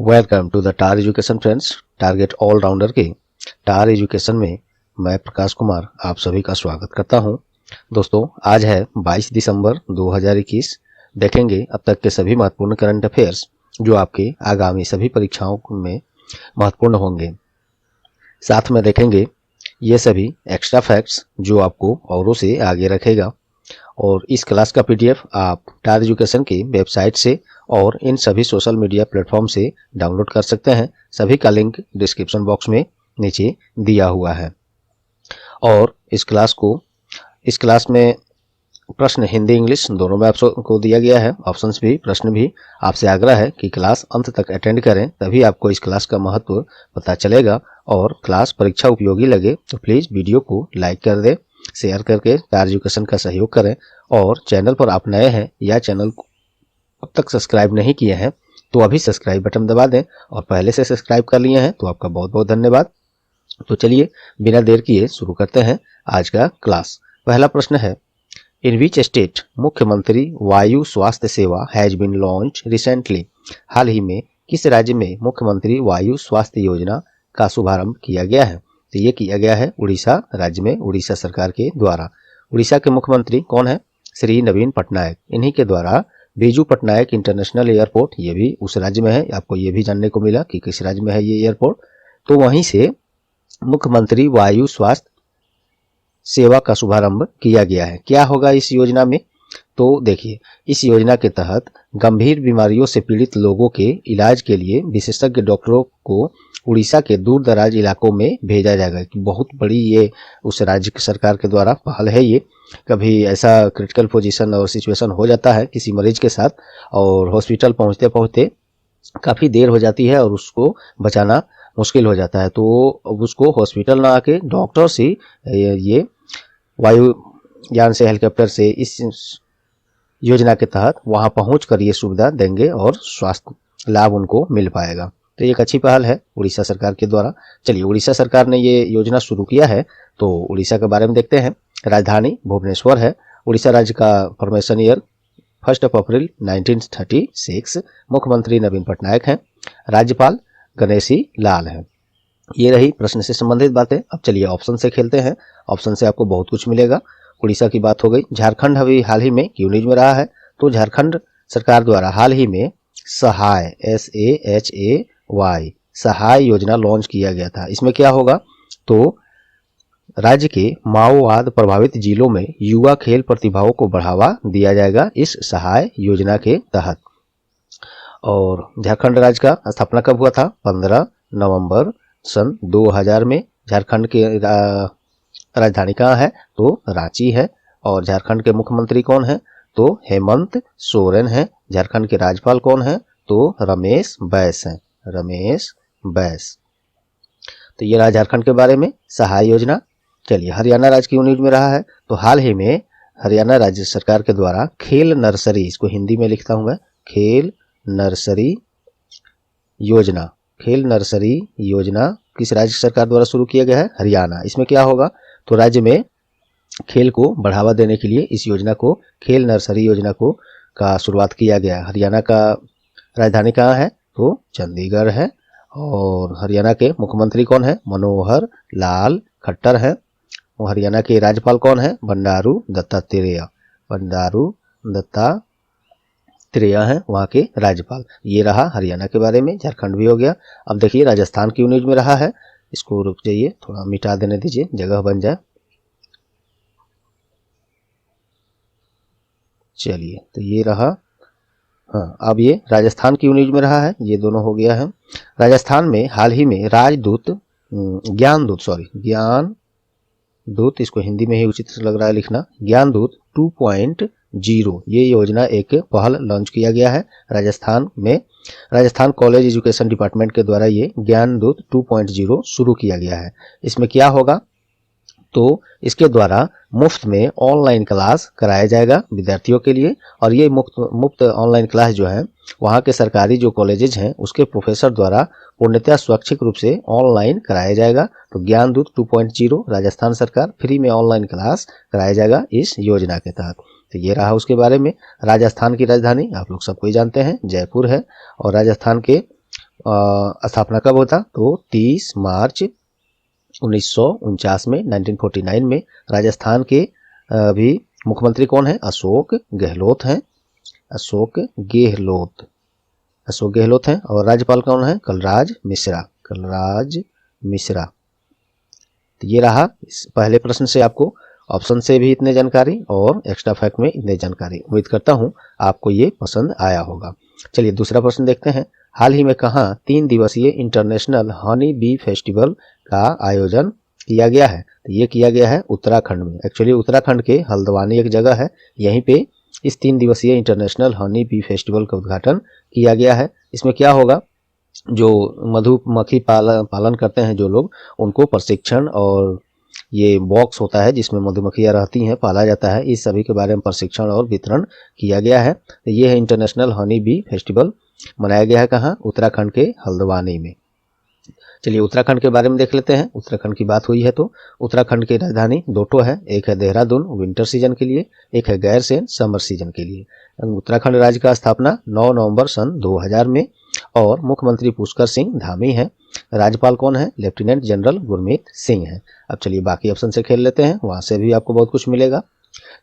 Welcome to the tar education friends. Target allrounder के tar education में मैं प्रकाश कुमार आप सभी का स्वागत करता हूं। दोस्तों, आज है 22 दिसंबर 2021। देखेंगे अब तक के सभी महत्वपूर्ण करंट अफेयर्स जो आपके आगामी सभी परीक्षाओं में महत्वपूर्ण होंगे। साथ में देखेंगे ये सभी एक्स्ट्रा फैक्ट्स जो आपको औरों से आगे रखेगा। और इस क्लास का पीडीएफ आप टार एजुकेशन की वेबसाइट से और इन सभी सोशल मीडिया प्लेटफॉर्म से डाउनलोड कर सकते हैं। सभी का लिंक डिस्क्रिप्शन बॉक्स में नीचे दिया हुआ है। और इस क्लास में प्रश्न हिंदी इंग्लिश दोनों में आपको दिया गया है। ऑप्शंस भी, प्रश्न भी। आपसे आग्रह है कि क्लास अंत तक अटेंड करें, तभी आपको इस क्लास का महत्व पता चलेगा। और क्लास परीक्षा उपयोगी लगे तो प्लीज़ वीडियो को लाइक कर दें, शेयर करके टार एजुकेशन का सहयोग करें। और चैनल पर आप नए हैं या चैनल को अब तक सब्सक्राइब नहीं किए हैं तो अभी सब्सक्राइब बटन दबा दें, और पहले से सब्सक्राइब कर लिए हैं तो आपका बहुत बहुत धन्यवाद। तो चलिए बिना देर किए शुरू करते हैं आज का क्लास। पहला प्रश्न है, इन विच स्टेट मुख्यमंत्री वायु स्वास्थ्य सेवा हैज बीन लॉन्च रिसेंटली। हाल ही में किस राज्य में मुख्यमंत्री वायु स्वास्थ्य योजना का शुभारंभ किया गया है? तो ये किया गया है उड़ीसा राज्य में, उड़ीसा सरकार के द्वारा। उड़ीसा के मुख्यमंत्री कौन है? श्री नवीन पटनायक। इन्हीं के द्वारा बीजू पटनायक इंटरनेशनल एयरपोर्ट, ये भी उस राज्य में है। आपको ये भी जानने को मिला कि किस राज्य में है ये एयरपोर्ट। तो वहीं से मुख्यमंत्री वायु स्वास्थ्य सेवा का शुभारंभ किया गया है। क्या होगा इस योजना में? तो देखिए, इस योजना के तहत गंभीर बीमारियों से पीड़ित लोगों के इलाज के लिए विशेषज्ञ डॉक्टरों को उड़ीसा के दूर दराज इलाकों में भेजा जाएगा। बहुत बड़ी ये उस राज्य की सरकार के द्वारा पहल है। ये कभी ऐसा क्रिटिकल पोजीशन और सिचुएशन हो जाता है किसी मरीज के साथ, और हॉस्पिटल पहुंचते पहुंचते काफ़ी देर हो जाती है और उसको बचाना मुश्किल हो जाता है, तो उसको हॉस्पिटल ना आके डॉक्टर से ये वायुयान से, हेलीकॉप्टर से इस योजना के तहत वहां पहुंचकर ये सुविधा देंगे और स्वास्थ्य लाभ उनको मिल पाएगा। तो एक अच्छी पहल है उड़ीसा सरकार के द्वारा। चलिए, उड़ीसा सरकार ने ये योजना शुरू किया है तो उड़ीसा के बारे में देखते हैं। राजधानी भुवनेश्वर है। उड़ीसा राज्य का फॉर्मेशन ईयर 1 अप्रैल 1936। मुख्यमंत्री नवीन पटनायक हैं। राज्यपाल गणेशी लाल हैं। ये रही प्रश्न से संबंधित बातें। अब चलिए ऑप्शन से खेलते हैं। ऑप्शन से आपको बहुत कुछ मिलेगा। उड़ीसा की बात हो गई। झारखंड अभी हाल ही में क्यों न्यूज में रहा है? तो झारखंड सरकार द्वारा हाल ही में सहाय SAHAY सहाय योजना लॉन्च किया गया था। इसमें क्या होगा? तो राज्य के माओवाद प्रभावित जिलों में युवा खेल प्रतिभाओं को बढ़ावा दिया जाएगा इस सहाय योजना के तहत। और झारखंड राज्य का स्थापना कब हुआ था? 15 नवंबर सन 2000 में। झारखंड की राजधानी कहाँ है? तो रांची है। और झारखंड के मुख्यमंत्री कौन है? तो हेमंत सोरेन है। झारखंड के राज्यपाल कौन है? तो रमेश बैस हैं। रमेश बैस। तो ये रहा झारखंड के बारे में सहाय योजना। चलिए, हरियाणा राज्य की न्यूज में रहा है तो हाल ही में हरियाणा राज्य सरकार के द्वारा खेल नर्सरी, इसको हिंदी में लिखता हूँ मैं, खेल नर्सरी योजना। खेल नर्सरी योजना किस राज्य सरकार द्वारा शुरू किया गया है? हरियाणा। इसमें क्या होगा? तो राज्य में खेल को बढ़ावा देने के लिए इस योजना को, खेल नर्सरी योजना को का शुरुआत किया गया। हरियाणा का राजधानी कहाँ है? तो चंडीगढ़ है। और हरियाणा के मुख्यमंत्री कौन है? मनोहर लाल खट्टर हैं। और हरियाणा के राज्यपाल कौन है? बंडारू दत्तात्रेय। बंडारू दत्तात्रेय हैं वहाँ के राज्यपाल। ये रहा हरियाणा के बारे में। झारखंड भी हो गया। अब देखिए राजस्थान की न्यूज में रहा है। इसको रुक जाइए, थोड़ा मिटा देने दीजिए, जगह बन जाए। चलिए, तो ये रहा। हाँ, अब ये राजस्थान की न्यूज में रहा है। ये दोनों हो गया है। राजस्थान में हाल ही में ज्ञानदूत, इसको हिंदी में ही उचित लग रहा है लिखना, ज्ञानदूत 2.0 ये योजना एक पहल लॉन्च किया गया है राजस्थान में। राजस्थान कॉलेज एजुकेशन डिपार्टमेंट के द्वारा ये ज्ञानदूत 2.0 शुरू किया गया है। इसमें क्या होगा? तो इसके द्वारा मुफ्त में ऑनलाइन क्लास कराया जाएगा विद्यार्थियों के लिए। और ये मुफ्त ऑनलाइन क्लास जो है वहाँ के सरकारी जो कॉलेजेज हैं उसके प्रोफेसर द्वारा पूर्णतः स्वैच्छिक रूप से ऑनलाइन कराया जाएगा। तो ज्ञानदूत 2.0 राजस्थान सरकार फ्री में ऑनलाइन क्लास कराया जाएगा इस योजना के तहत। तो ये रहा उसके बारे में। राजस्थान की राजधानी आप लोग सबको ही जानते हैं, जयपुर है। और राजस्थान के स्थापना कब होता? तो 30 मार्च 1949 में, 1949 में। राजस्थान के अभी मुख्यमंत्री कौन है? अशोक गहलोत हैं, अशोक गहलोत, अशोक गहलोत हैं। और राज्यपाल कौन है? कलराज मिश्रा, कलराज मिश्रा। तो ये रहा इस पहले प्रश्न से आपको ऑप्शन से भी इतने जानकारी और एक्स्ट्रा फैक्ट में इतने जानकारी। उम्मीद करता हूँ आपको ये पसंद आया होगा। चलिए दूसरा प्रश्न देखते हैं। हाल ही में कहाँ 3 दिवसीय इंटरनेशनल हनी बी फेस्टिवल का आयोजन किया गया है? तो ये किया गया है उत्तराखंड में। एक्चुअली उत्तराखंड के हल्द्वानी एक जगह है, यहीं पे इस 3 दिवसीय इंटरनेशनल हनी बी फेस्टिवल का उद्घाटन किया गया है। इसमें क्या होगा? जो मधुमक्खी पालन करते हैं जो लोग, उनको प्रशिक्षण और ये बॉक्स होता है जिसमें मधुमक्खियां रहती हैं, पाला जाता है, इस सभी के बारे में प्रशिक्षण और वितरण किया गया है। तो ये है इंटरनेशनल हनी बी फेस्टिवल, मनाया गया है कहाँ? उत्तराखंड के हल्द्वानी में। चलिए उत्तराखंड के बारे में देख लेते हैं। उत्तराखंड की बात हुई है तो उत्तराखंड की राजधानी दो ठो है, एक है देहरादून विंटर सीजन के लिए, एक है गैरसैंण समर सीजन के लिए। उत्तराखंड राज्य का स्थापना 9 नवंबर सन 2000 में और मुख्यमंत्री पुष्कर सिंह धामी हैं। राज्यपाल कौन है? लेफ्टिनेंट जनरल गुरमीत सिंह है। अब चलिए बाकी ऑप्शन से खेल लेते हैं, वहां से भी आपको बहुत कुछ मिलेगा।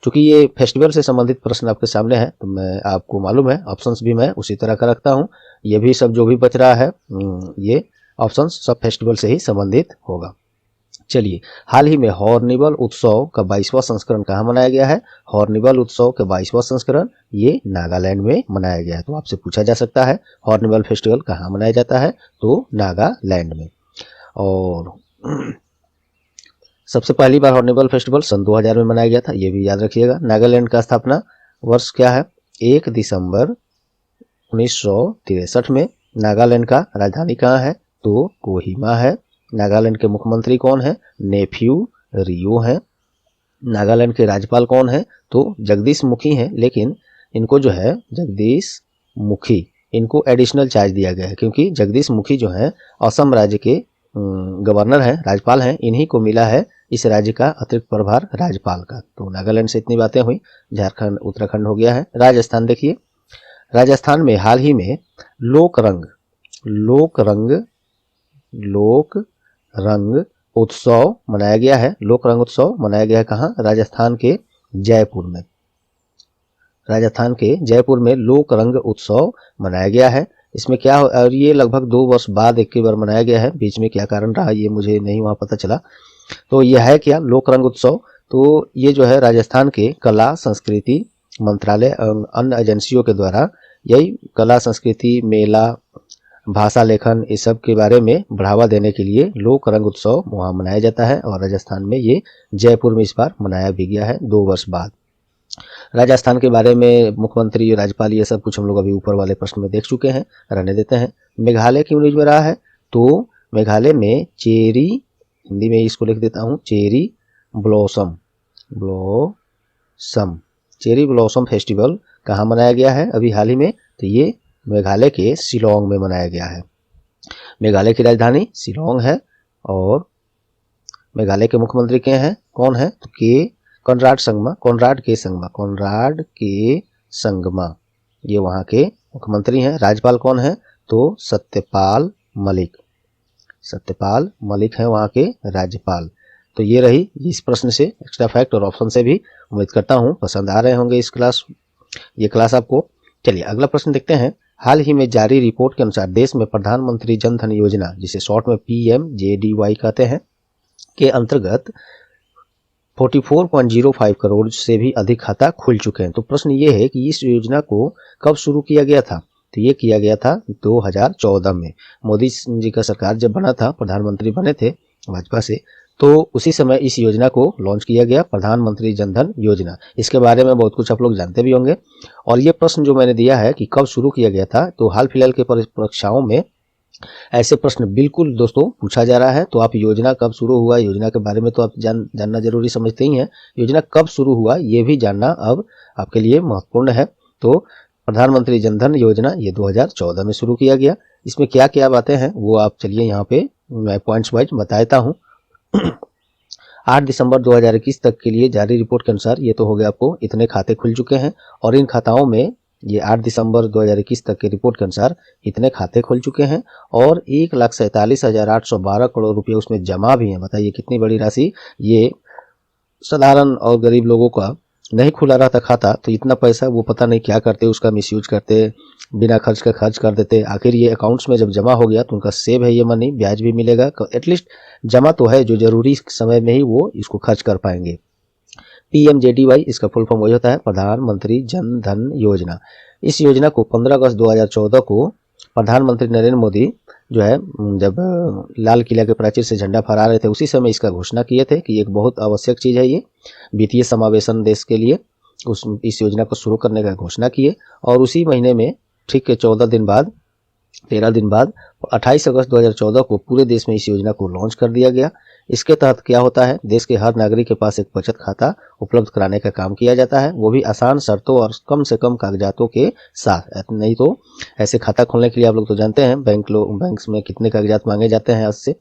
चूंकि ये फेस्टिवल से संबंधित प्रश्न आपके सामने है तो मैं आपको मालूम है ऑप्शंस भी मैं उसी तरह का रखता हूँ। ये भी सब जो भी बच रहा है ये ऑप्शंस सब फेस्टिवल से ही संबंधित होगा। चलिए हाल ही में हॉर्निवल उत्सव का 22वां संस्करण कहाँ मनाया गया है? हॉर्निवल उत्सव का 22वां संस्करण ये नागालैंड में मनाया गया है। तो आपसे पूछा जा सकता है हॉर्निवल फेस्टिवल कहाँ मनाया जाता है? तो नागालैंड में। और सबसे पहली बार हॉर्निवल फेस्टिवल सन 2000 में मनाया गया था, ये भी याद रखिएगा। नागालैंड का स्थापना वर्ष क्या है? 1 दिसंबर 1963 में। नागालैंड का राजधानी कहाँ है? तो कोहिमा है। नागालैंड के मुख्यमंत्री कौन है? नेफ्यू रियो है। नागालैंड के राज्यपाल कौन है? तो जगदीश मुखी हैं, लेकिन इनको जो है जगदीश मुखी, इनको एडिशनल चार्ज दिया गया है क्योंकि जगदीश मुखी जो है असम राज्य के गवर्नर हैं, राज्यपाल हैं, इन्हीं को मिला है इस राज्य का अतिरिक्त प्रभार राज्यपाल का। तो नागालैंड से इतनी बातें हुई। झारखंड उत्तराखंड हो गया है। राजस्थान देखिए, राजस्थान में हाल ही में लोक रंग उत्सव मनाया गया है। लोक रंग उत्सव मनाया गया है कहाँ? राजस्थान के जयपुर में। राजस्थान के जयपुर में लोक रंग उत्सव मनाया गया है। इसमें क्या हो, और ये लगभग 2 वर्ष बाद एक बार मनाया गया है। बीच में क्या कारण रहा ये मुझे नहीं वहां पता चला। तो यह है क्या? लोक रंग उत्सव। तो ये जो है राजस्थान के कला संस्कृति मंत्रालय अन्य एजेंसियों के द्वारा यही कला संस्कृति मेला भाषा लेखन इस सब के बारे में बढ़ावा देने के लिए लोक रंग उत्सव वहाँ मनाया जाता है। और राजस्थान में ये जयपुर में इस बार मनाया भी गया है 2 वर्ष बाद। राजस्थान के बारे में मुख्यमंत्री राज्यपाल ये सब कुछ हम लोग अभी ऊपर वाले प्रश्न में देख चुके हैं, रहने देते हैं। मेघालय क्यों न्यूज में रहा है? तो मेघालय में चेरी, हिंदी में इसको लिख देता हूँ, cherry blossom cherry blossom festival कहाँ मनाया गया है अभी हाल ही में? तो ये मेघालय के शिलोंग में मनाया गया है। मेघालय की राजधानी शिलोंग है। और मेघालय के मुख्यमंत्री क्या हैं? कौन है? तो कोनराड के संगमा ये वहाँ के मुख्यमंत्री हैं। राज्यपाल कौन है? तो सत्यपाल मलिक हैं वहाँ के राज्यपाल। तो ये रही इस प्रश्न से एक्स्ट्रा फैक्ट और ऑप्शन से भी। उम्मीद करता हूँ पसंद आ रहे होंगे ये क्लास आपको। चलिए अगला प्रश्न देखते हैं। हाल ही में जारी रिपोर्ट के अनुसार देश में प्रधानमंत्री जन धन योजना, जिसे शॉर्ट में PMJDY कहते हैं, के अंतर्गत 44.05 करोड़ से भी अधिक खाता खुल चुके हैं। तो प्रश्न ये है कि इस योजना को कब शुरू किया गया था? तो ये किया गया था 2014 में। मोदी जी का सरकार जब बना था, प्रधानमंत्री बने थे भाजपा से, तो उसी समय इस योजना को लॉन्च किया गया, प्रधानमंत्री जन धन योजना। इसके बारे में बहुत कुछ आप लोग जानते भी होंगे। और ये प्रश्न जो मैंने दिया है कि कब शुरू किया गया था, तो हाल फिलहाल के परीक्षाओं में ऐसे प्रश्न बिल्कुल दोस्तों पूछा जा रहा है। तो आप योजना कब शुरू हुआ, योजना के बारे में तो आप जानना जरूरी समझते ही हैं। योजना कब शुरू हुआ ये भी जानना अब आपके लिए महत्वपूर्ण है। तो प्रधानमंत्री जन धन योजना ये 2014 में शुरू किया गया। इसमें क्या क्या बातें हैं वो आप चलिए यहाँ पे मैं पॉइंट्स वाइज बताता हूँ। 8 दिसंबर 2021 तक के लिए जारी रिपोर्ट के अनुसार ये तो हो गया आपको इतने खाते खुल चुके हैं। और इन खाताओं में ये 8 दिसंबर 2021 तक की रिपोर्ट के अनुसार इतने खाते खुल चुके हैं और 1,47,812 करोड़ रुपए उसमें जमा भी हैं। बताइए कितनी बड़ी राशि। ये साधारण और गरीब लोगों का नहीं खुला रहता खाता तो इतना पैसा वो पता नहीं क्या करते, उसका मिसयूज करते, बिना खर्च का खर्च कर देते। आखिर ये अकाउंट्स में जब जमा हो गया तो उनका सेव है ये मनी, ब्याज भी मिलेगा, एटलीस्ट जमा तो है जो जरूरी समय में ही वो इसको खर्च कर पाएंगे। PMJDY इसका फुल फॉर्म वही होता है प्रधानमंत्री जन धन योजना। इस योजना को 15 अगस्त 2014 को प्रधानमंत्री नरेंद्र मोदी जो है जब लाल किला के प्राचीर से झंडा फहरा रहे थे उसी समय इसका घोषणा किए थे कि एक बहुत आवश्यक चीज़ है ये वित्तीय समावेशन देश के लिए। इस योजना को शुरू करने का घोषणा किए और उसी महीने में ठीक 13 दिन बाद 28 अगस्त 2014 को पूरे देश में इस योजना को लॉन्च कर दिया गया। इसके तहत क्या होता है, देश के हर नागरिक के पास एक बचत खाता उपलब्ध कराने का काम किया जाता है, वो भी आसान शर्तों और कम से कम कागजातों के साथ। नहीं तो ऐसे खाता खोलने के लिए आप लोग तो जानते हैं बैंक्स में कितने कागजात मांगे जाते हैं, उससे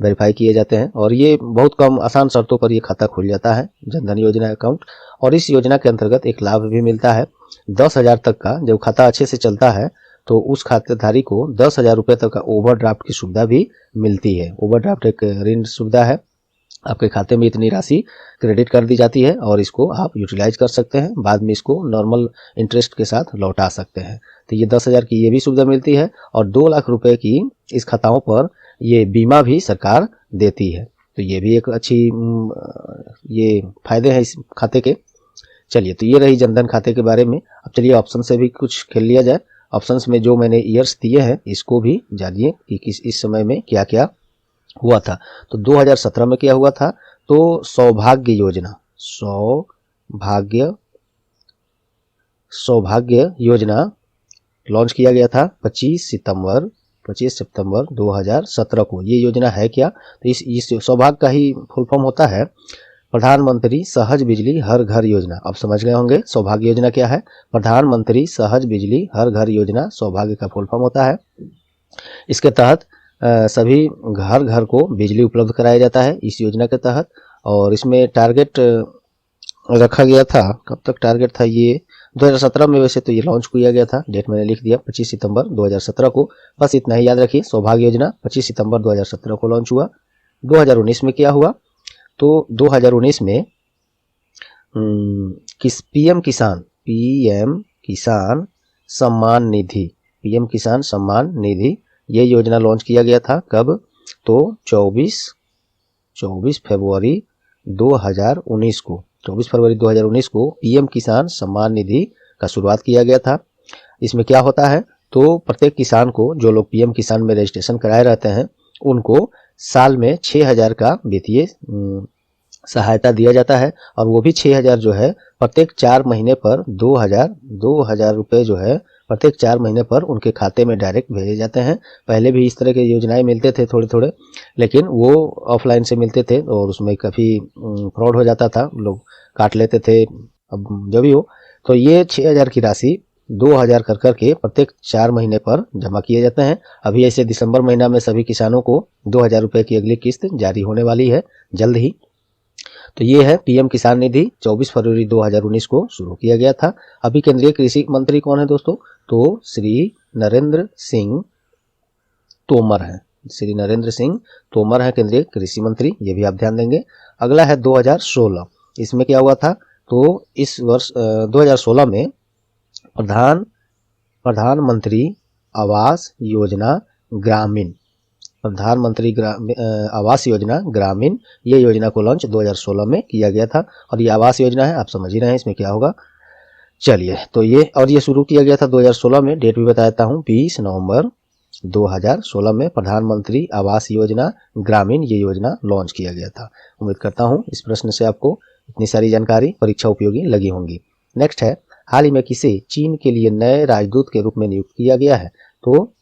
वेरीफाई किए जाते हैं और ये बहुत कम आसान शर्तों पर ये खाता खुल जाता है जनधन योजना अकाउंट। और इस योजना के अंतर्गत एक लाभ भी मिलता है 10,000 तक का। जब खाता अच्छे से चलता है तो उस खातेधारी को 10,000 रुपये तक का ओवरड्राफ्ट की सुविधा भी मिलती है। ओवरड्राफ्ट एक ऋण सुविधा है, आपके खाते में इतनी राशि क्रेडिट कर दी जाती है और इसको आप यूटिलाइज कर सकते हैं, बाद में इसको नॉर्मल इंटरेस्ट के साथ लौटा सकते हैं। तो ये 10,000 की ये भी सुविधा मिलती है और 2 लाख रुपए की इस खाताओं पर ये बीमा भी सरकार देती है। तो ये भी एक अच्छी ये फायदे हैं इस खाते के। चलिए, तो ये रही जनधन खाते के बारे में। अब चलिए ऑप्शन से भी कुछ खेल लिया जाए। ऑप्शंस में जो मैंने ईयर्स दिए हैं इसको भी जानिए कि इस समय में क्या क्या हुआ था। तो 2017 में क्या हुआ था, तो सौभाग्य योजना लॉन्च किया गया था 25 सितंबर 2017 को। ये योजना है क्या, तो इस सौभाग्य का ही फुल फॉर्म होता है प्रधानमंत्री सहज बिजली हर घर योजना। आप समझ गए होंगे सौभाग्य योजना क्या है। प्रधानमंत्री सहज बिजली हर घर योजना सौभाग्य का फुल फॉर्म होता है। इसके तहत सभी घर घर को बिजली उपलब्ध कराया जाता है इस योजना के तहत। और इसमें टारगेट रखा गया था, कब तक टारगेट था ये 2017 में, वैसे तो ये लॉन्च किया गया था, डेट मैंने लिख दिया 25 सितंबर 2017 को। बस इतना ही याद रखिए, सौभाग्य योजना 25 सितंबर 2017 को लॉन्च हुआ। 2019 में क्या हुआ, तो 2019 में पीएम किसान सम्मान निधि ये योजना लॉन्च किया गया था। कब, तो 24 फरवरी 2019 को पीएम किसान सम्मान निधि का शुरुआत किया गया था। इसमें क्या होता है, तो प्रत्येक किसान को, जो लोग पीएम किसान में रजिस्ट्रेशन कराए रहते हैं, उनको साल में 6,000 का वित्तीय सहायता दिया जाता है और वो भी 6,000 जो है प्रत्येक 4 महीने पर 2,000 रुपये जो है प्रत्येक 4 महीने पर उनके खाते में डायरेक्ट भेजे जाते हैं। पहले भी इस तरह के योजनाएं मिलते थे थोड़े थोड़े, लेकिन वो ऑफलाइन से मिलते थे और उसमें काफ़ी फ्रॉड हो जाता था, लोग काट लेते थे। अब जो भी हो, तो ये 6,000 की राशि 2,000 कर करके प्रत्येक 4 महीने पर जमा किए जाते हैं। अभी ऐसे दिसंबर महीना में सभी किसानों को 2,000 रुपये की अगली किस्त जारी होने वाली है जल्द ही। तो ये है पीएम किसान निधि, 24 फरवरी 2019 को शुरू किया गया था। अभी केंद्रीय कृषि मंत्री कौन है दोस्तों, तो श्री नरेंद्र सिंह तोमर हैं केंद्रीय कृषि मंत्री, ये भी आप ध्यान देंगे। अगला है 2016, इसमें क्या हुआ था, तो इस वर्ष 2016 में प्रधानमंत्री आवास योजना ग्रामीण ये योजना को लॉन्च 2016 में किया गया था। और ये आवास योजना है, आप समझ ही रहे हैं इसमें क्या होगा। चलिए, तो ये शुरू किया गया था 2016 में, डेट भी बता देता हूँ, 20 नवंबर 2016 में प्रधानमंत्री आवास योजना ग्रामीण ये योजना लॉन्च किया गया था। उम्मीद करता हूँ इस प्रश्न से आपको इतनी सारी जानकारी परीक्षा उपयोगी लगी होंगी। नेक्स्ट है, हाल ही में किसे चीन के लिए नए राजदूत के रूप में नियुक्त किया गया है। तो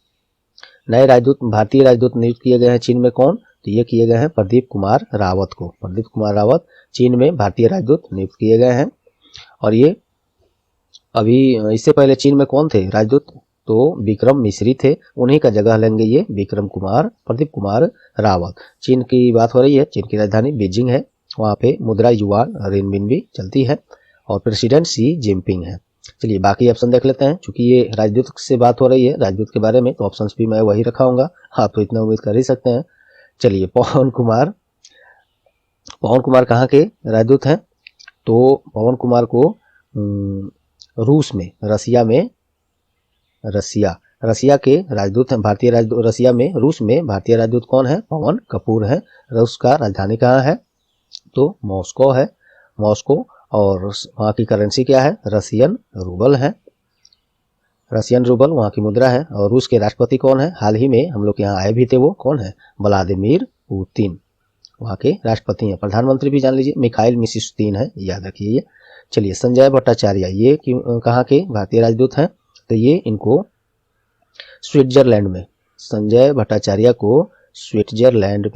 नए राजदूत, भारतीय राजदूत नियुक्त किए गए हैं चीन में। कौन, तो ये किए गए हैं प्रदीप कुमार रावत चीन में भारतीय राजदूत नियुक्त किए गए हैं। और ये अभी इससे पहले चीन में कौन थे राजदूत, तो विक्रम मिश्री थे, उन्हीं का जगह लेंगे ये प्रदीप कुमार रावत। चीन की बात हो रही है, चीन की राजधानी बीजिंग है, वहाँ पे मुद्रा युआन रिनमिन भी चलती है और प्रेसिडेंट शी जिनपिंग है। चलिए बाकी ऑप्शन देख लेते हैं। चूंकि ये राजदूत से बात हो रही है, राजदूत के बारे में, तो ऑप्शंस भी मैं वही रखाऊंगा, आप तो इतना उम्मीद कर ही सकते हैं। चलिए पवन कुमार कहाँ के राजदूत हैं? तो पवन कुमार को रूस में, रसिया के राजदूत हैं। भारतीय राजदूत रसिया में, रूस में भारतीय राजदूत कौन है? पवन कपूर है। रूस का राजधानी कहाँ है? तो मॉस्को है, मॉस्को। और वहाँ की करेंसी क्या है? रसियन रूबल है, रसियन रूबल वहाँ की मुद्रा है। और रूस के राष्ट्रपति कौन है? हाल ही में हम लोग यहाँ आए भी थे, वो कौन है? व्लादिमीर पुतिन वहाँ के राष्ट्रपति हैं। प्रधानमंत्री भी जान लीजिए, मिखाइल मिशुस्तिन है, याद रखिए ये। चलिए संजय भट्टाचार्य, ये कहाँ के भारतीय राजदूत हैं? तो ये इनको स्विट्जरलैंड में, संजय भट्टाचार्य को स्विट्जरलैंड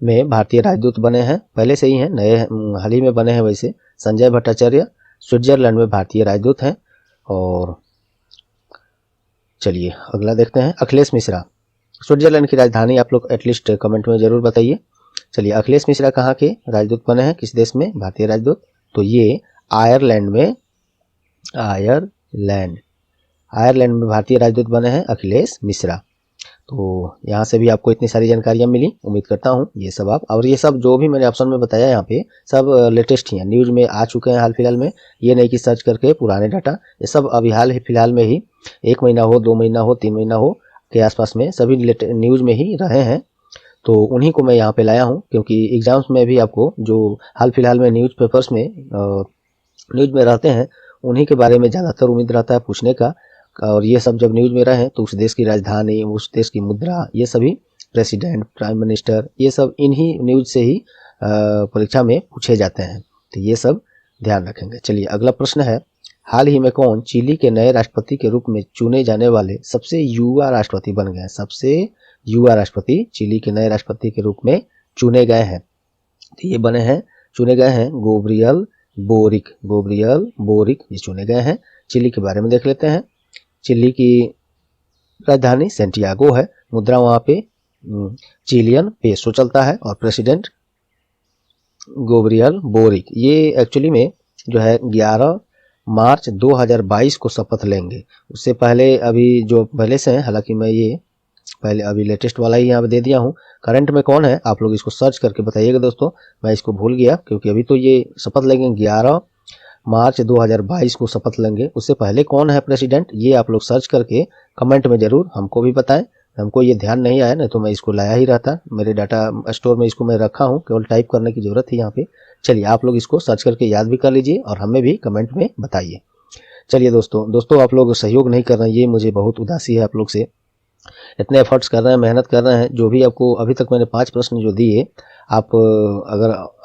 में भारतीय राजदूत बने हैं। पहले से ही हैं, नए हाल ही में बने हैं। वैसे संजय भट्टाचार्य स्विट्जरलैंड में भारतीय राजदूत हैं। और चलिए अगला देखते हैं, अखिलेश मिश्रा। स्विट्जरलैंड की राजधानी आप लोग एटलीस्ट कमेंट में जरूर बताइए। चलिए अखिलेश मिश्रा कहाँ के राजदूत बने हैं? किस देश में भारतीय राजदूत? तो ये आयरलैंड में भारतीय राजदूत बने हैं अखिलेश मिश्रा। तो यहाँ से भी आपको इतनी सारी जानकारियाँ मिली, उम्मीद करता हूँ ये सब आप, और ये सब जो भी मैंने ऑप्शन में बताया यहाँ पे सब लेटेस्ट ही हैं, न्यूज़ में आ चुके हैं हाल फिलहाल में। ये नहीं कि सर्च करके पुराने डाटा, ये सब अभी हाल फिलहाल में ही 1 महीना हो, 2 महीना हो, 3 महीना हो के आसपास में सभी न्यूज़ में ही रहे हैं। तो उन्हीं को मैं यहाँ पे लाया हूँ, क्योंकि एग्जाम्स में भी आपको जो हाल फिलहाल में न्यूज़ में रहते हैं उन्हीं के बारे में ज़्यादातर उम्मीद रहता है पूछने का। और ये सब जब न्यूज़ में रहे तो उस देश की राजधानी, उस देश की मुद्रा, ये सभी प्रेसिडेंट, प्राइम मिनिस्टर, ये सब इन्हीं न्यूज़ से ही परीक्षा में पूछे जाते हैं। तो ये सब ध्यान रखेंगे। चलिए अगला प्रश्न है, हाल ही में कौन चिली के नए राष्ट्रपति के रूप में चुने जाने वाले सबसे युवा राष्ट्रपति बन गए हैं? सबसे युवा राष्ट्रपति चिली के नए राष्ट्रपति के रूप में चुने गए हैं। तो ये चुने गए हैं गोब्रियल बोरिक ये चुने गए हैं। चिली के बारे में देख लेते हैं। चिली की राजधानी सेंटियागो है, मुद्रा वहाँ पे चिलियन पेसो चलता है। और प्रेसिडेंट गोब्रियल बोरिक ये एक्चुअली में जो है 11 मार्च 2022 को शपथ लेंगे। उससे पहले अभी जो पहले से हैं, हालांकि मैं ये पहले अभी लेटेस्ट वाला ही यहाँ पे दे दिया हूँ। करंट में कौन है आप लोग इसको सर्च करके बताइएगा दोस्तों, मैं इसको भूल गया, क्योंकि अभी तो ये शपथ लेंगे 11 मार्च 2022 को शपथ लेंगे। उससे पहले कौन है प्रेसिडेंट, ये आप लोग सर्च करके कमेंट में जरूर हमको भी बताएं। हमको ये ध्यान नहीं आया, नहीं तो मैं इसको लाया ही रहता, मेरे डाटा स्टोर में इसको मैं रखा हूँ, केवल टाइप करने की जरूरत है यहाँ पे। चलिए आप लोग इसको सर्च करके याद भी कर लीजिए और हमें भी कमेंट में बताइए। चलिए दोस्तों आप लोग सहयोग नहीं कर रहे हैं, ये मुझे बहुत उदासी है आप लोग से। इतने एफर्ट्स कर रहे हैं, मेहनत कर रहे हैं, जो भी आपको अभी तक मैंने 5 प्रश्न जो दिए, आप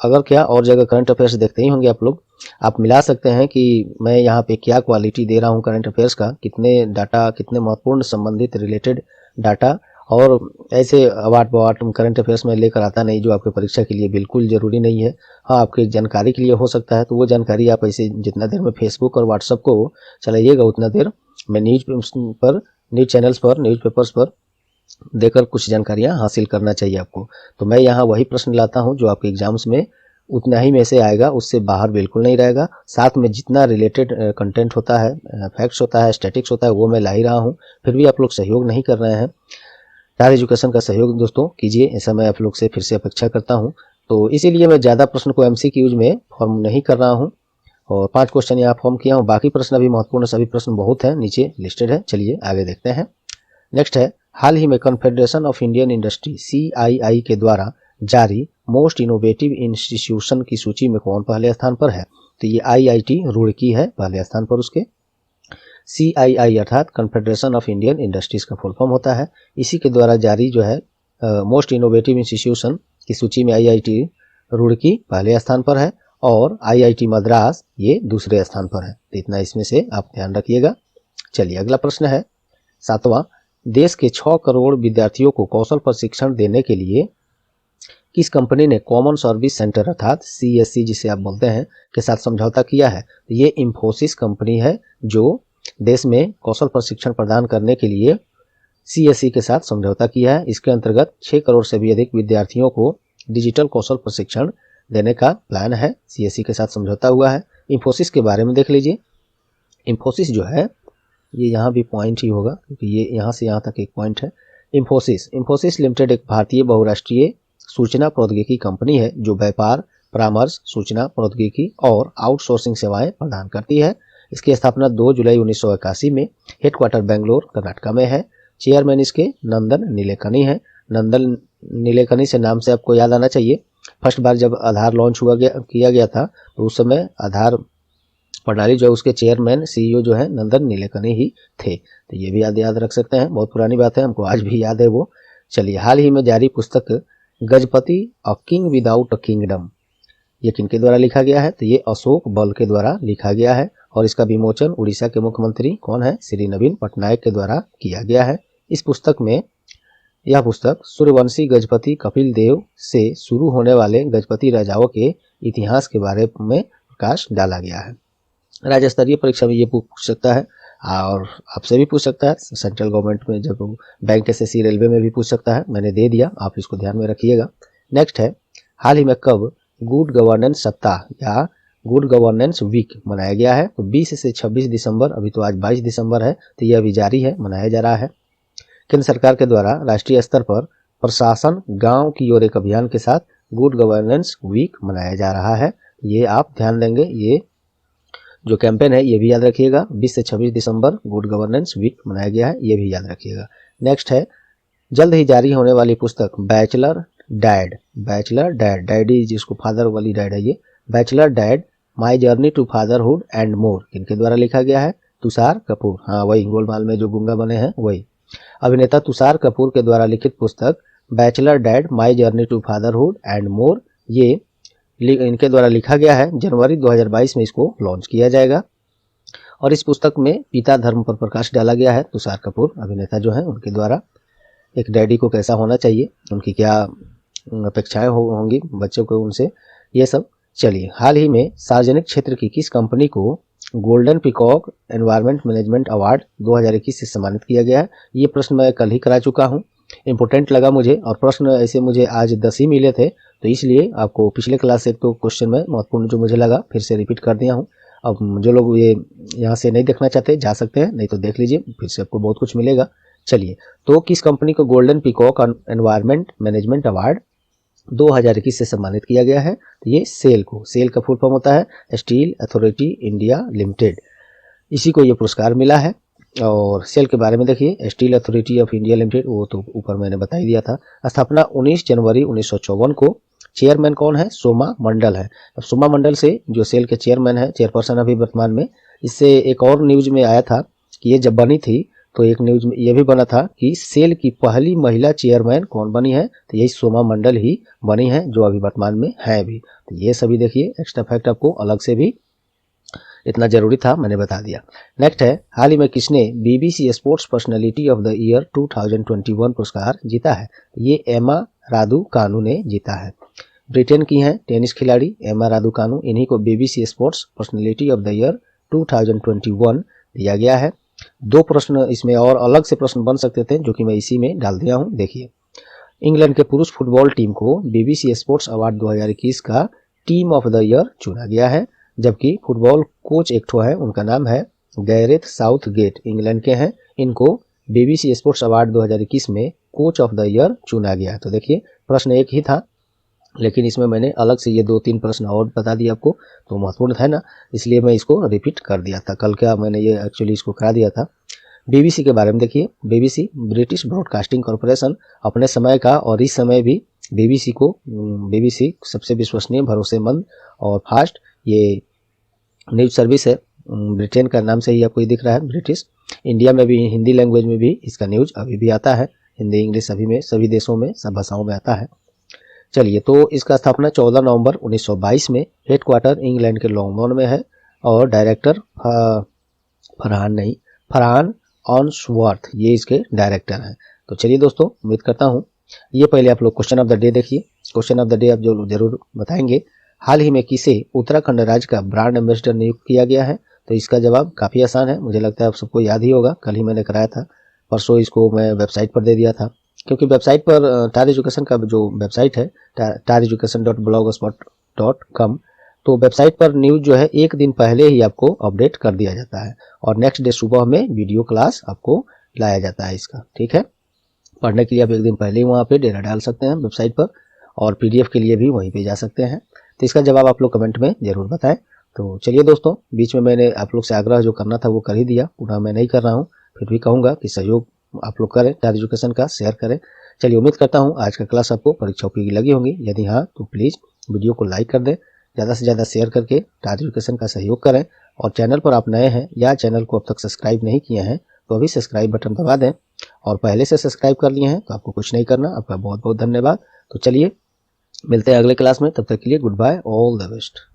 अगर क्या और जगह करंट अफेयर्स देखते ही होंगे आप लोग, आप मिला सकते हैं कि मैं यहाँ पे क्या क्वालिटी दे रहा हूँ करंट अफेयर्स का, कितने डाटा, कितने महत्वपूर्ण संबंधित रिलेटेड डाटा। और ऐसे अवार्ड करंट अफेयर्स में लेकर आता नहीं जो आपके परीक्षा के लिए बिल्कुल ज़रूरी नहीं है। हाँ, आपकी जानकारी के लिए हो सकता है, तो वो जानकारी आप ऐसे जितना देर में फेसबुक और व्हाट्सएप को चलाइएगा उतना देर मैं न्यूज़ चैनल्स पर, न्यूज़पेपर्स पर देकर कुछ जानकारियाँ हासिल करना चाहिए आपको। तो मैं यहाँ वही प्रश्न लाता हूँ जो आपके एग्जाम्स में उतना ही में से आएगा, उससे बाहर बिल्कुल नहीं रहेगा। साथ में जितना रिलेटेड कंटेंट होता है, फैक्ट्स होता है, स्टैटिक्स होता है, वो मैं ला ही रहा हूँ। फिर भी आप लोग सहयोग नहीं कर रहे हैं। स्टार एजुकेशन का सहयोग दोस्तों कीजिए, ऐसा मैं आप लोग से फिर से अपेक्षा करता हूँ। तो इसीलिए मैं ज़्यादा प्रश्न को MCQs में फॉर्म नहीं कर रहा हूँ और 5 क्वेश्चन यहाँ फॉर्म किया हूँ। बाकी प्रश्न अभी महत्वपूर्ण सभी प्रश्न बहुत हैं, नीचे लिस्टेड है। चलिए आगे देखते हैं। नेक्स्ट है, हाल ही में confederation of Indian industry CII के द्वारा जारी मोस्ट इनोवेटिव इंस्टीट्यूशन की सूची में कौन पहले स्थान पर है? तो ये IIT रुड़की है पहले स्थान पर। उसके CII अर्थात कॉन्फेडरेशन ऑफ इंडियन इंडस्ट्रीज का फुल फॉर्म होता है। इसी के द्वारा जारी जो है मोस्ट इनोवेटिव इंस्टीट्यूशन की सूची में IIT रुड़की पहले स्थान पर है और IIT मद्रास ये दूसरे स्थान पर है। तो इतना इसमें से आप ध्यान रखिएगा। चलिए अगला प्रश्न है 7वां, देश के 6 करोड़ विद्यार्थियों को कौशल प्रशिक्षण देने के लिए किस कंपनी ने कॉमन सर्विस सेंटर अर्थात CSC जिसे आप बोलते हैं के साथ समझौता किया है? ये इंफोसिस कंपनी है जो देश में कौशल प्रशिक्षण प्रदान करने के लिए CSC के साथ समझौता किया है। इसके अंतर्गत 6 करोड़ से भी अधिक विद्यार्थियों को डिजिटल कौशल प्रशिक्षण देने का प्लान है। सीएससी के साथ समझौता हुआ है। इंफोसिस के बारे में देख लीजिए। इंफोसिस जो है ये यहाँ भी पॉइंट ही होगा क्योंकि ये यहाँ से यहाँ तक एक पॉइंट है। इंफोसिस लिमिटेड एक भारतीय बहुराष्ट्रीय सूचना प्रौद्योगिकी कंपनी है जो व्यापार, परामर्श, सूचना प्रौद्योगिकी और आउटसोर्सिंग सेवाएं प्रदान करती है। इसकी स्थापना 2 जुलाई 1981 में हेडक्वार्टर बेंगलोर कर्नाटका में है। चेयरमैन इसके नंदन नीलेकनी है। नंदन नीलेकनी से नाम से आपको याद आना चाहिए, फर्स्ट बार जब आधार लॉन्च किया गया था तो उस समय आधार प्रणाली जो है उसके चेयरमैन सीईओ जो है नंदन नीलेकनी ही थे। तो ये भी याद रख सकते हैं, बहुत पुरानी बात है, हमको आज भी याद है वो। चलिए, हाल ही में जारी पुस्तक Gajapati a king without a kingdom ये किनके द्वारा लिखा गया है? तो ये अशोक बल के द्वारा लिखा गया है और इसका विमोचन उड़ीसा के मुख्यमंत्री कौन है? श्री नवीन पटनायक के द्वारा किया गया है। इस पुस्तक में यह पुस्तक सूर्यवंशी गजपति कपिल देव से शुरू होने वाले गजपति राजाओं के इतिहास के बारे में प्रकाश डाला गया है। राज्य स्तरीय परीक्षा में ये पूछ सकता है और आपसे भी पूछ सकता है। सेंट्रल गवर्नमेंट में जब बैंक, एसएससी, रेलवे में भी पूछ सकता है। मैंने दे दिया, आप इसको ध्यान में रखिएगा। नेक्स्ट है, हाल ही में कब गुड गवर्नेंस सप्ताह या गुड गवर्नेंस वीक मनाया गया है? तो 20 से 26 दिसंबर, अभी तो आज 22 दिसंबर है तो यह अभी जारी है, मनाया जा रहा है। केंद्र सरकार के द्वारा राष्ट्रीय स्तर पर प्रशासन गांव की ओर एक अभियान के साथ गुड गवर्नेंस वीक मनाया जा रहा है। ये आप ध्यान देंगे, ये जो कैंपेन है ये भी याद रखिएगा। 20 से 26 दिसंबर गुड गवर्नेंस वीक मनाया गया है, ये भी याद रखिएगा। नेक्स्ट है, जल्द ही जारी होने वाली पुस्तक बैचलर डैड, डैडी जिसको फादर वाली डैड है, ये bachelor dad my journey to fatherhood and more किनके द्वारा लिखा गया है? तुषार कपूर, हाँ वही गोलमाल में जो गुंगा बने हैं वही। अभिनेता तुषार कपूर के द्वारा लिखित पुस्तक bachelor dad my journey to fatherhood and more, ये इनके द्वारा लिखा गया है। जनवरी 2022 में इसको लॉन्च किया जाएगा और इस पुस्तक में पिता धर्म पर प्रकाश डाला गया है। तुषार कपूर अभिनेता जो हैं उनके द्वारा एक डैडी को कैसा होना चाहिए, उनकी क्या अपेक्षाएं होंगी बच्चों को उनसे, ये सब। चलिए, हाल ही में सार्वजनिक क्षेत्र की किस कंपनी को golden peacock environment management award 2021 से सम्मानित किया गया है? ये प्रश्न मैं कल ही करा चुका हूँ, इंपॉर्टेंट लगा मुझे और प्रश्न ऐसे मुझे आज 10 ही मिले थे तो इसलिए आपको पिछले क्लास से तो क्वेश्चन में महत्वपूर्ण जो मुझे लगा फिर से रिपीट कर दिया हूँ। अब जो लोग ये यहाँ से नहीं देखना चाहते जा सकते हैं, नहीं तो देख लीजिए, फिर से आपको बहुत कुछ मिलेगा। चलिए, तो किस कंपनी को golden peacock environment management award 2021 से सम्मानित किया गया है? तो ये सेल को, सेल का फुल फॉर्म होता है स्टील अथॉरिटी इंडिया लिमिटेड, इसी को ये पुरस्कार मिला है। और सेल के बारे में देखिए, steel authority of India limited, वो तो ऊपर मैंने बता ही दिया था। स्थापना 19 जनवरी 1954 को। चेयरमैन कौन है? सोमा मंडल है। अब सोमा मंडल से जो सेल के चेयरमैन है, चेयरपर्सन अभी वर्तमान में, इससे एक और न्यूज में आया था कि ये जब बनी थी तो एक न्यूज में ये भी बना था कि सेल की पहली महिला चेयरमैन कौन बनी है? तो यही सोमा मंडल ही बनी है जो अभी वर्तमान में है भी। तो ये सभी देखिए, एक्स्ट्रा फैक्ट आपको अलग से भी इतना जरूरी था, मैंने बता दिया। नेक्स्ट है, हाल ही में किसने BBC sports personality of the year 2021 पुरस्कार जीता है? ये एमा रादुकानु ने जीता है। ब्रिटेन की हैं टेनिस खिलाड़ी एमा रादुकानु, इन्हीं को BBC sports personality of the year 2021 दिया गया है। 2 प्रश्न इसमें और अलग से प्रश्न बन सकते थे जो कि मैं इसी में डाल दिया हूं। देखिए, इंग्लैंड के पुरुष फुटबॉल टीम को बीबीसी स्पोर्ट्स अवार्ड 2021 का टीम ऑफ द ईयर चुना गया है, जबकि फुटबॉल कोच एक ठो है, उनका नाम है गैरेथ साउथगेट, इंग्लैंड के हैं। इनको बीबीसी स्पोर्ट्स अवार्ड 2021 में कोच ऑफ द ईयर चुना गया। तो देखिए, प्रश्न एक ही था लेकिन इसमें मैंने अलग से ये 2-3 प्रश्न और बता दिए आपको, तो महत्वपूर्ण था ना, इसलिए मैं इसको रिपीट कर दिया था। कल क्या मैंने ये एक्चुअली इसको करा दिया था। बीबीसी के बारे में देखिए, बीबीसी ब्रिटिश ब्रॉडकास्टिंग कॉरपोरेशन अपने समय का और इस समय भी बीबीसी सबसे विश्वसनीय, भरोसेमंद और फास्ट ये न्यूज सर्विस है। ब्रिटेन का नाम से ही आपको दिख रहा है ब्रिटिश। इंडिया में भी हिंदी लैंग्वेज में भी इसका न्यूज अभी भी आता है, हिंदी इंग्लिश सभी में, सभी देशों में, सब भाषाओं में आता है। चलिए, तो इसका स्थापना 14 नवंबर 1922 में, हेडक्वार्टर इंग्लैंड के लॉन्गबॉर्न में है और डायरेक्टर फरहान ऑन्सवर्थ ये इसके डायरेक्टर हैं। तो चलिए दोस्तों, उम्मीद करता हूँ ये पहले आप लोग क्वेश्चन ऑफ द डे देखिए। क्वेश्चन ऑफ द डे आप जो जरूर बताएंगे, हाल ही में किसे उत्तराखंड राज्य का ब्रांड एम्बेसडर नियुक्त किया गया है? तो इसका जवाब काफ़ी आसान है, मुझे लगता है आप सबको याद ही होगा, कल ही मैंने कराया था, परसों इसको मैं वेबसाइट पर दे दिया था, क्योंकि वेबसाइट पर टार एजुकेशन का जो वेबसाइट है tareducation.blogspot www.targetallrounder.com। तो वेबसाइट पर न्यूज़ जो है एक दिन पहले ही आपको अपडेट कर दिया जाता है और नेक्स्ट डे सुबह में वीडियो क्लास आपको लाया जाता है इसका। ठीक है, पढ़ने के लिए आप एक दिन पहले ही वहाँ पे डेरा डाल सकते हैं वेबसाइट पर और पीडीएफ के लिए भी वहीं पे जा सकते हैं। तो इसका जवाब आप लोग कमेंट में ज़रूर बताएं। तो चलिए दोस्तों, बीच में मैंने आप लोग से आग्रह जो करना था वो कर ही दिया, पूरा मैं नहीं कर रहा हूँ, फिर भी कहूँगा कि सहयोग आप लोग करें, टार एजुकेशन का शेयर करें। चलिए, उम्मीद करता हूँ आज का क्लास आपको परीक्षा उपयोगी लगी होंगी। यदि हाँ तो प्लीज़ वीडियो को लाइक कर दें, ज़्यादा से ज़्यादा शेयर करके टार एजुकेशन का सहयोग करें। और चैनल पर आप नए हैं या चैनल को अब तक सब्सक्राइब नहीं किए हैं तो अभी सब्सक्राइब बटन दबा दें, और पहले से सब्सक्राइब कर लिए हैं तो आपको कुछ नहीं करना। आपका बहुत बहुत धन्यवाद। तो चलिए मिलते हैं अगले क्लास में, तब तक के लिए goodbye, all the best.